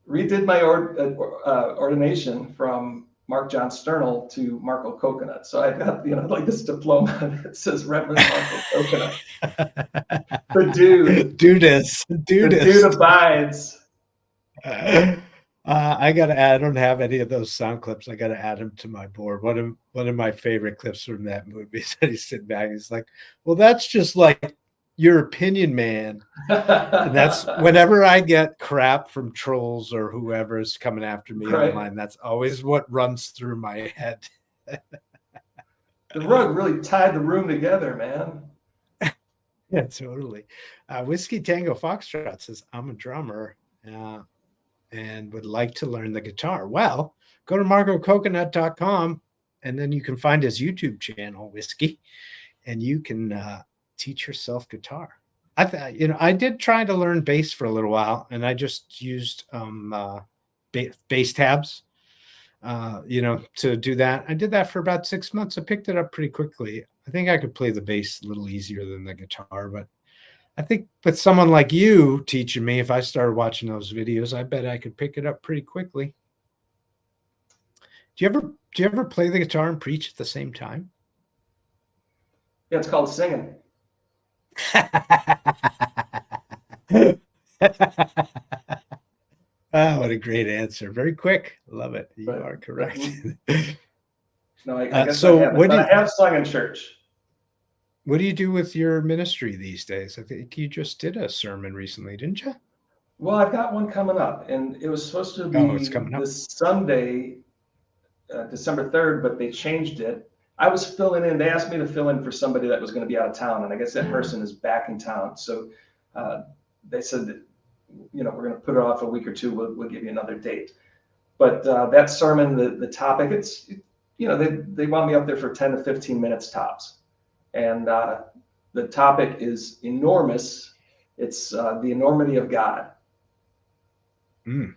redid my ordination from John Sternal to Marko Coconut. So I've got like this diploma that says Reverend Marko Coconut. The Dudist. The dude abides. I gotta add. I don't have any of those sound clips. I gotta add them to my board. One of my favorite clips from that movie is that he's sitting back. He's like, "Well, that's just like your opinion, man." And that's whenever I get crap from trolls or whoever is coming after me online. That's always what runs through my head. The rug really tied the room together, man. Yeah, totally. Whiskey Tango Foxtrot says, "I'm a drummer." And would like to learn the guitar. Well, go to markococonut.com and then you can find his YouTube channel, Whiskey, and you can teach yourself guitar. I did try to learn bass for a little while, and I just used bass tabs, to do that. I did that for about 6 months. I picked it up pretty quickly. I think I could play the bass a little easier than the guitar, but I think with someone like you teaching me, if I started watching those videos, I bet I could pick it up pretty quickly. Do you ever play the guitar and preach at the same time? Yeah, it's called singing. Oh, what a great answer. Very quick. Love it. You are correct. No, I guess so. I have sung in church. What do you do with your ministry these days? I think you just did a sermon recently, didn't you? Well, I've got one coming up, and it was supposed to be this Sunday, December 3rd, but they changed it. I was filling in. They asked me to fill in for somebody that was going to be out of town, and I guess that person is back in town. So they said that, we're going to put it off a week or two. We'll give you another date. But that sermon, the topic, it's, they want me up there for 10 to 15 minutes tops. And the topic is enormous. It's the enormity of God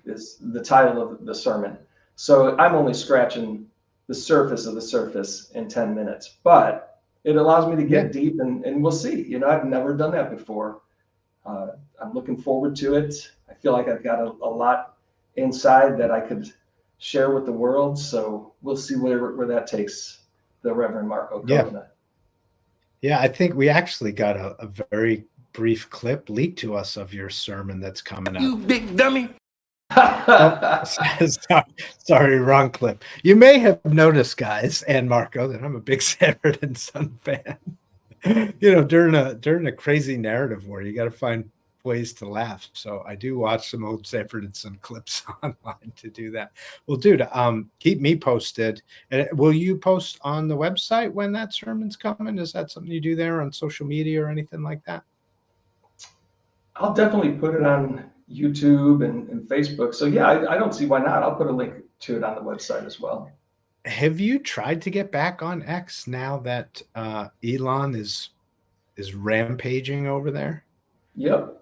is the title of the sermon. So I'm only scratching the surface of the surface in 10 minutes, but it allows me to get deep and we'll see. I've never done that before. I'm looking forward to it. I feel like I've got a lot inside that I could share with the world. So we'll see where that takes the Reverend Marko Coconut. Yeah, I think we actually got a very brief clip leaked to us of your sermon that's coming up. You big dummy. Sorry, wrong clip. You may have noticed, guys, and Marko, that I'm a big Sanford and Son fan. During a crazy narrative war, you got to find ways to laugh. So I do watch some old Sanford and Son clips online to do that. Well, dude, keep me posted. And will you post on the website when that sermon's coming? Is that something you do there on social media or anything like that? I'll definitely put it on YouTube and Facebook. So yeah, I don't see why not. I'll put a link to it on the website as well. Have you tried to get back on X now that Elon is rampaging over there? Yep.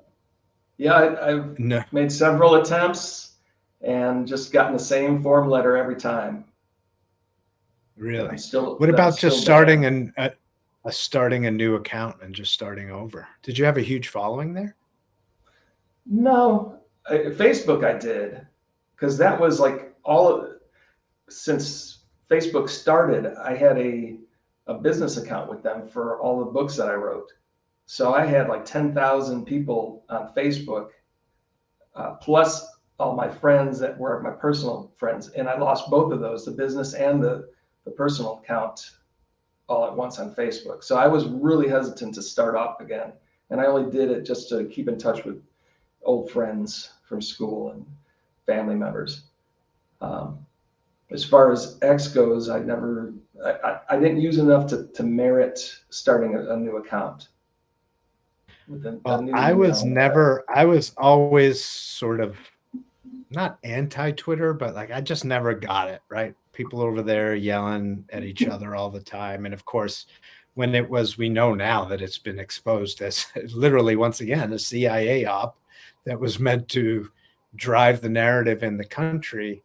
Yeah, I've No, made several attempts and just gotten the same form letter every time. really. I'm still. What I'm about still just starting bad. starting a new account and just starting over? Did you have a huge following there? No, Facebook I did, because that was like since Facebook started, I had a business account with them for all the books that I wrote. So I had like 10,000 people on Facebook, plus all my friends that were my personal friends. And I lost both of those, the business and the personal account, all at once on Facebook. So I was really hesitant to start off again. And I only did it just to keep in touch with old friends from school and family members. As far as X goes, I didn't use enough to merit starting a new account. Well, I was always sort of not anti-Twitter, but like I just never got it, right? People over there yelling at each other all the time. And of course, when we know now that it's been exposed as literally, once again, a CIA op that was meant to drive the narrative in the country.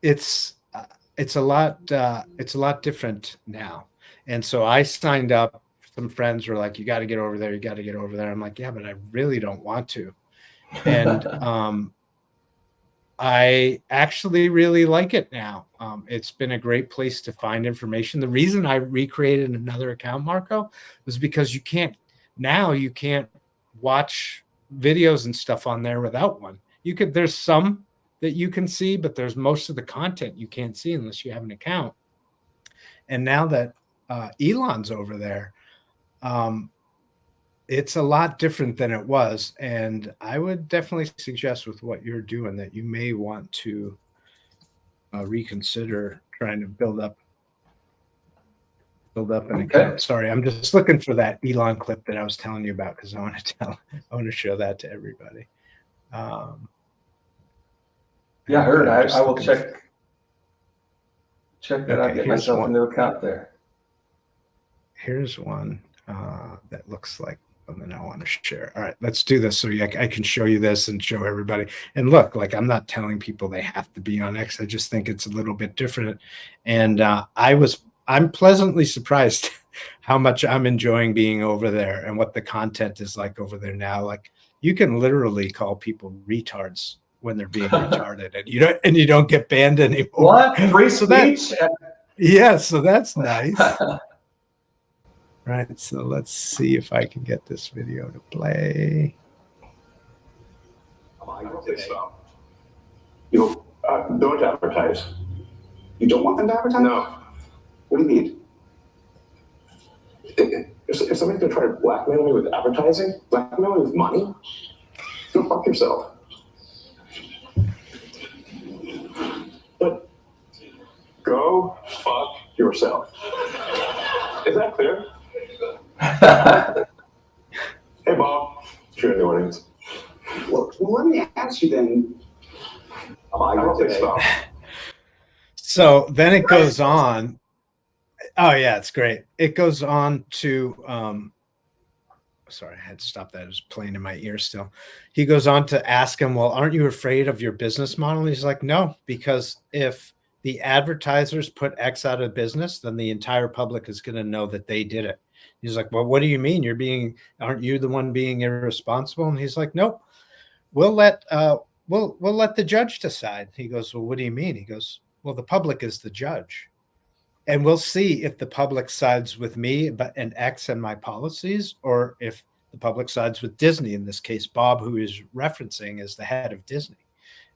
It's a lot different now. And so I signed up. Some friends were like, you got to get over there. You got to get over there. I'm like, yeah, but I really don't want to. And I actually really like it now. It's been a great place to find information. The reason I recreated another account, Marko, was because you can't watch videos and stuff on there without one. There's some that you can see, but there's most of the content you can't see unless you have an account. And now that Elon's over there, it's a lot different than it was. And I would definitely suggest with what you're doing that you may want to reconsider trying to build up an account. Sorry, I'm just looking for that Elon clip that I was telling you about because I want to show that to everybody. Yeah, I heard. I will check that out. Get myself a new account there. Here's one that looks like something I want to share. All right, let's do this so I can show you this and show everybody. And look, like I'm not telling people they have to be on X. I just think it's a little bit different. And I'm pleasantly surprised how much I'm enjoying being over there and what the content is like over there now. Like you can literally call people retards when they're being retarded, and you don't get banned anymore. What? Free speech? Yeah, so that's nice. Right, so let's see if I can get this video to play. I don't think so. Don't advertise. You don't want them to advertise? No. What do you mean? If somebody's going to try to blackmail me with advertising, blackmail me with money, go fuck yourself. But go fuck yourself. Is that clear? Hey, Bob. You're in the audience. Well, let me ask you then. I don't think so. So then it goes on. Oh yeah, it's great. It goes on to sorry, I had to stop that. It was playing in my ear still. He goes on to ask him, well, aren't you afraid of your business model? And he's like, no, because if the advertisers put X out of business, then the entire public is going to know that they did it. He's like, well, what do you mean? Aren't you the one being irresponsible? And he's like, nope, we'll let the judge decide. He goes, well, what do you mean? He goes, well, the public is the judge. And we'll see if the public sides with me and X and my policies, or if the public sides with Disney. In this case, Bob, who is referencing, is the head of Disney,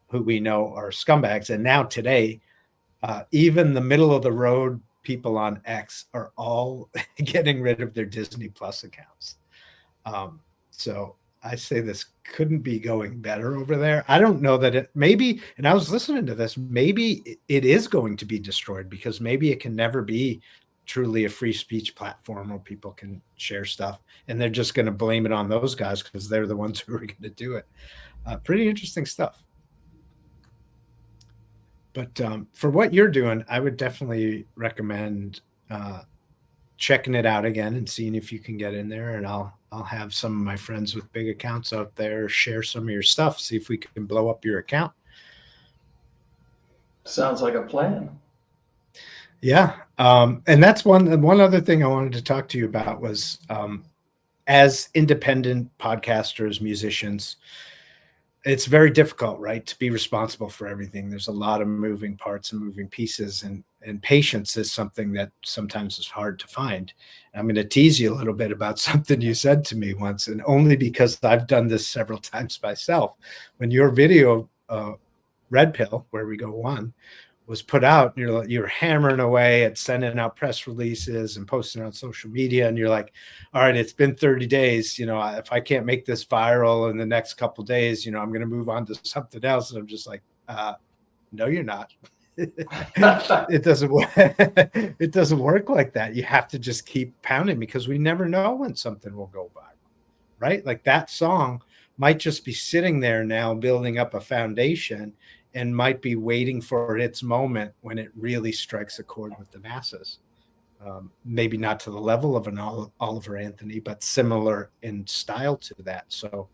who we know are scumbags. And now today, even the middle of the road people on X are all getting rid of their Disney Plus accounts. So I say this couldn't be going better over there. I don't know that it maybe, and I was listening to this, maybe it is going to be destroyed because maybe it can never be truly a free speech platform where people can share stuff. And they're just going to blame it on those guys because they're the ones who are going to do it. Pretty interesting stuff. But for what you're doing, I would definitely recommend checking it out again and seeing if you can get in there. And I'll have some of my friends with big accounts out there share some of your stuff, see if we can blow up your account. Sounds like a plan. Yeah. And that's one other thing I wanted to talk to you about was as independent podcasters, musicians, it's very difficult, right, to be responsible for everything. There's a lot of moving parts and moving pieces, and patience is something that sometimes is hard to find. And I'm going to tease you a little bit about something you said to me once, and only because I've done this several times myself. When your video, Red Pill, Where We Go One, was put out, you're hammering away at sending out press releases and posting on social media, and you're like, all right, it's been 30 days, if I can't make this viral in the next couple of days, I'm going to move on to something else. And I'm just like, no, you're not. It doesn't work. It doesn't work like that. You have to just keep pounding, because we never know when something will go viral, right? Like that song might just be sitting there now building up a foundation and might be waiting for its moment when it really strikes a chord with the masses. Maybe not to the level of an Oliver Anthony, but similar in style to that. So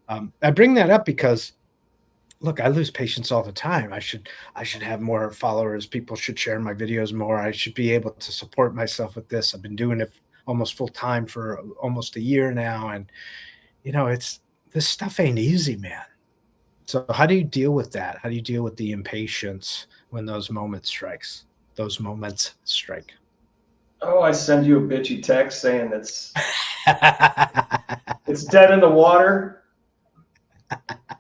I bring that up because, look, I lose patience all the time. I should have more followers. People should share my videos more. I should be able to support myself with this. I've been doing it almost full time for almost a year now. And, this stuff ain't easy, man. So how do you deal with that? How do you deal with the impatience when those moments strike? Oh, I send you a bitchy text saying it's dead in the water.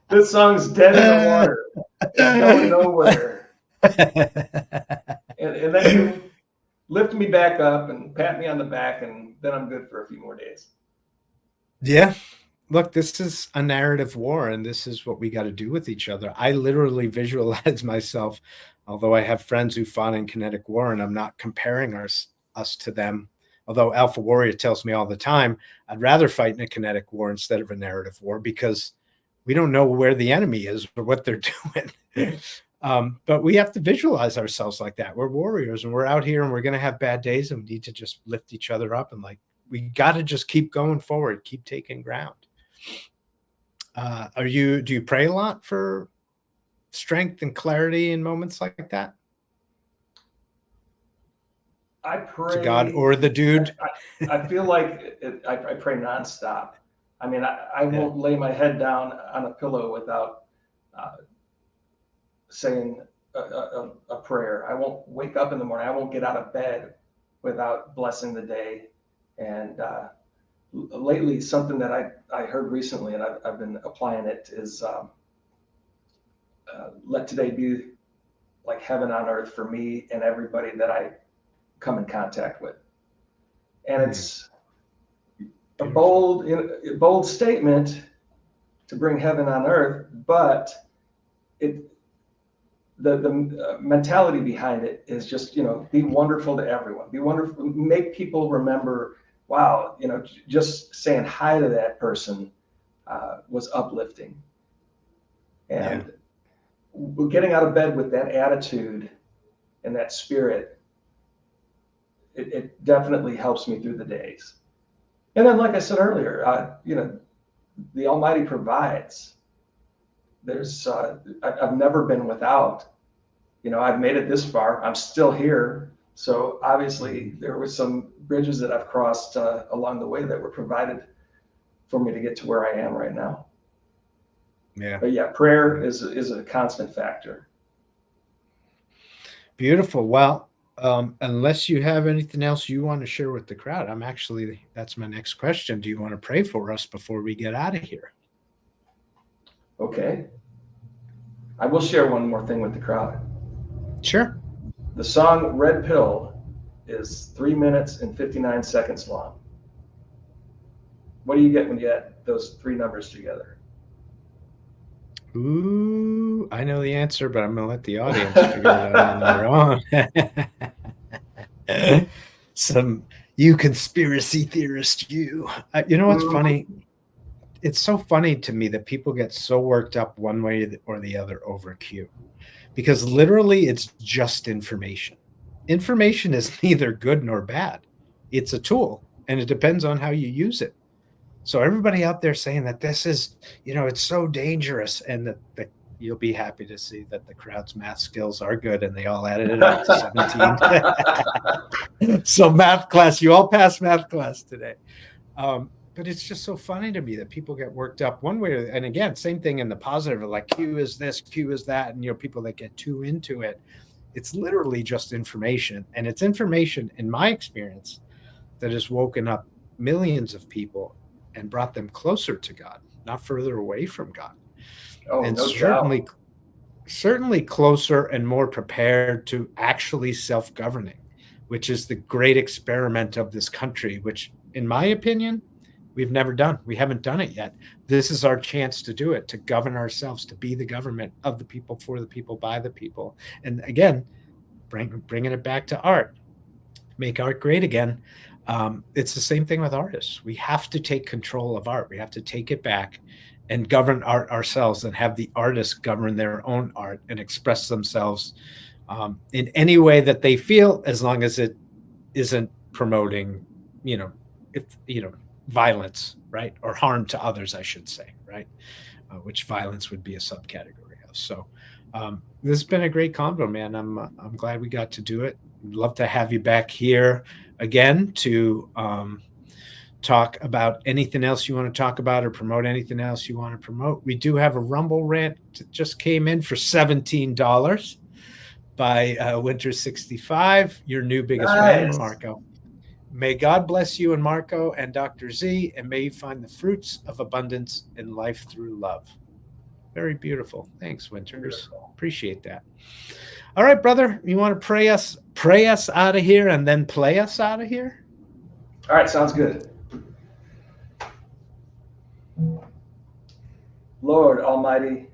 This song's dead in the water. It's going nowhere. And then you lift me back up and pat me on the back, and then I'm good for a few more days. Yeah. Look, this is a narrative war, and this is what we got to do with each other. I literally visualize myself, although I have friends who fought in kinetic war, and I'm not comparing us to them. Although Alpha Warrior tells me all the time, I'd rather fight in a kinetic war instead of a narrative war, because we don't know where the enemy is or what they're doing. But we have to visualize ourselves like that. We're warriors, and we're out here, and we're going to have bad days, and we need to just lift each other up, and we got to just keep going forward, keep taking ground. Do you pray a lot for strength and clarity in moments like that? I pray to God or the dude. I feel like I pray nonstop. I mean, I won't lay my head down on a pillow without saying a prayer. I won't wake up in the morning. I won't get out of bed without blessing the day. And lately, something that I heard recently, and I've been applying it, is let today be like heaven on earth for me and everybody that I come in contact with. And it's a bold statement to bring heaven on earth, but the mentality behind it is just, be wonderful to everyone. Be wonderful. Make people remember, wow, just saying hi to that person was uplifting. And getting out of bed with that attitude and that spirit, it definitely helps me through the days. And then, like I said earlier, the Almighty provides. I've never been without. I've made it this far. I'm still here. So obviously there were some bridges that I've crossed along the way that were provided for me to get to where I am right now. Yeah. But yeah, prayer is a constant factor. Beautiful. Well, unless you have anything else you want to share with the crowd, that's my next question. Do you want to pray for us before we get out of here? Okay. I will share one more thing with the crowd. Sure. The song Red Pill is 3 minutes and 59 seconds long. What do you get when you add those three numbers together? Ooh, I know the answer, but I'm going to let the audience figure it out on their own. Some you conspiracy theorist, you. You know what's funny? It's so funny to me that people get so worked up one way or the other over Q, because literally it's just information. Information is neither good nor bad. It's a tool, and it depends on how you use it. So everybody out there saying that this is, it's so dangerous, and that you'll be happy to see that the crowd's math skills are good, and they all added it up to 17. So math class, you all passed math class today. But it's just so funny to me that people get worked up one way. And again, same thing in the positive, like Q is this, Q is that. And, people that get too into it, it's literally just information. And it's information, in my experience, that has woken up millions of people and brought them closer to God, not further away from God. And no certainly closer and more prepared to actually self-governing, which is the great experiment of this country, which, in my opinion, we've never done. We haven't done it yet. This is our chance to do it, to govern ourselves, to be the government of the people, for the people, by the people. And again, bringing it back to art, make art great again. It's the same thing with artists. We have to take control of art. We have to take it back and govern art ourselves, and have the artists govern their own art and express themselves in any way that they feel, as long as it isn't promoting, violence, right? Or harm to others, I should say, right? Which violence would be a subcategory of. So this has been a great convo, man. I'm glad we got to do it. I'd love to have you back here again to talk about anything else you want to talk about, or promote anything else you want to promote. We do have a Rumble rant that just came in for $17 by Winter 65, your new biggest fan, Marko. May God bless you and Marko and Dr. Z, and may you find the fruits of abundance in life through love. Very beautiful. Thanks, Winters. Appreciate that. All right, brother, you want to pray us out of here and then play us out of here? All right, sounds good. Lord Almighty,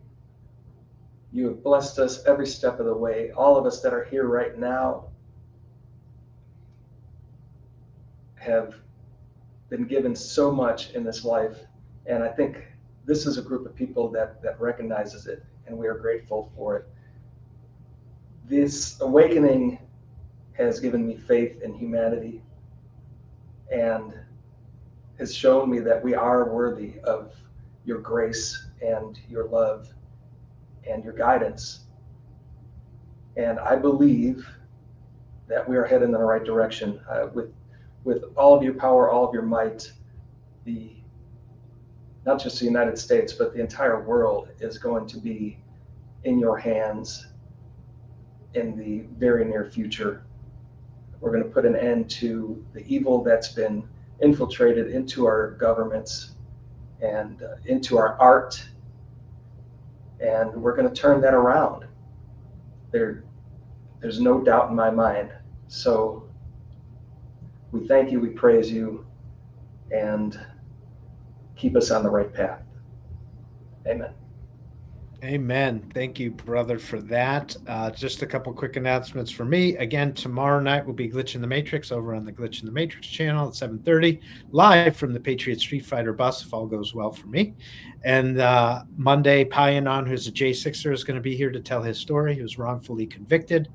you have blessed us every step of the way. All of us that are here right now have been given so much in this life, and I think this is a group of people that recognizes it, and we are grateful for it. This awakening has given me faith in humanity, and has shown me that we are worthy of your grace and your love and your guidance. And I believe that we are heading in the right direction. With all of your power, all of your might, not just the United States, but the entire world is going to be in your hands in the very near future. We're going to put an end to the evil that's been infiltrated into our governments and into our art, and we're going to turn that around. There's no doubt in my mind. So we thank you, we praise you, and keep us on the right path. Amen. Amen. Thank you, brother, for that. Just a couple quick announcements for me. Again, tomorrow night will be Glitch in the Matrix over on the Glitch in the Matrix channel at 7:30, live from the Patriot Street Fighter bus, if all goes well for me. And Monday, Payanon, who's a J6er, is going to be here to tell his story. He was wrongfully convicted,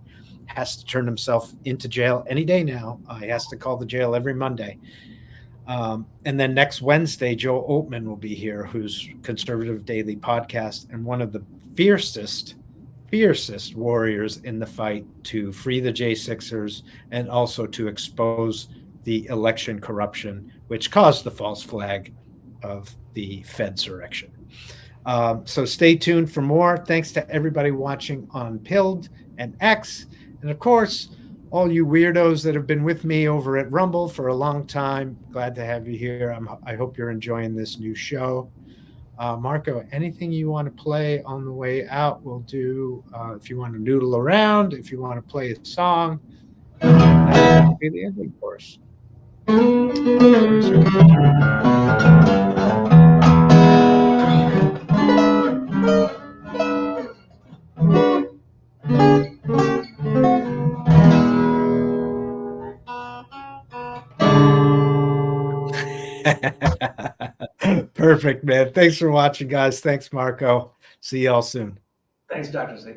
has to turn himself into jail any day now. He has to call the jail every Monday. And then next Wednesday, Joe Oatman will be here, who's Conservative Daily Podcast and one of the fiercest warriors in the fight to free the J6ers and also to expose the election corruption, which caused the false flag of the Fedsurrection. So stay tuned for more. Thanks to everybody watching on Pilled and X. And of course, all you weirdos that have been with me over at Rumble for a long time, glad to have you here. I hope you're enjoying this new show. Marko, anything you want to play on the way out, we'll do. If you want to noodle around, if you want to play a song, that'll be the ending for us. Perfect, man. Thanks for watching, guys. Thanks, Marko. See y'all soon. Thanks, Dr. Z.